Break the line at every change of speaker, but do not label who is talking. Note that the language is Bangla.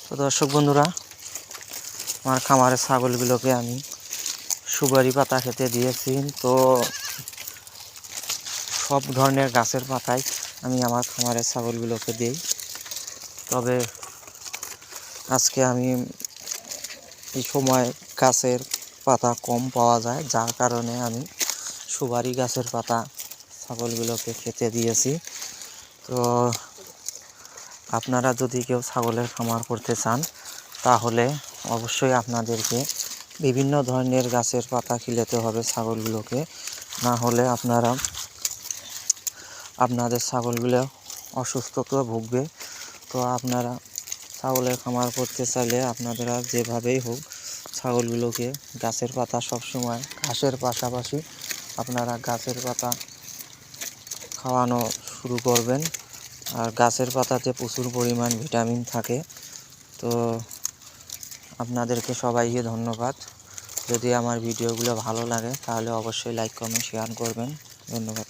তো দর্শক বন্ধুরা, আমার খামারের ছাগলগুলোকে আমি সুপারি পাতা খেতে দিয়েছি। তো সব ধরনের গাছের পাতাই আমি আমার খামারের ছাগলগুলোকে দিই। তবে আজকে আমি এই সময় গাছের পাতা কম পাওয়া যায়, যার কারণে আমি সুপারি গাছের পাতা ছাগলগুলোকে খেতে দিয়েছি। তো আপনারা যদি কেউ ছাগলের খামার করতে চান তাহলে অবশ্যই আপনাদেরকে বিভিন্ন ধরনের গাছের পাতা খিলাতে হবে ছাগলগুলোকে, না হলে আপনাদের ছাগলগুলো অসুস্থতা ভুগবে। তো আপনারা ছাগলের খামার করতে চাইলে আপনারা যেভাবেই হোক ছাগলগুলোকে গাছের পাতা সবসময় ঘাসের পাশাপাশি আপনারা গাছের পাতা খাওয়ানো শুরু করবেন। আর গাছের পাতাতে প্রচুর পরিমাণ ভিটামিন থাকে। তো আপনাদেরকে সবাইকে ধন্যবাদ। যদি আমার ভিডিওগুলো ভালো লাগে তাহলে অবশ্যই লাইক, কমেন্ট, শেয়ার করবেন। ধন্যবাদ।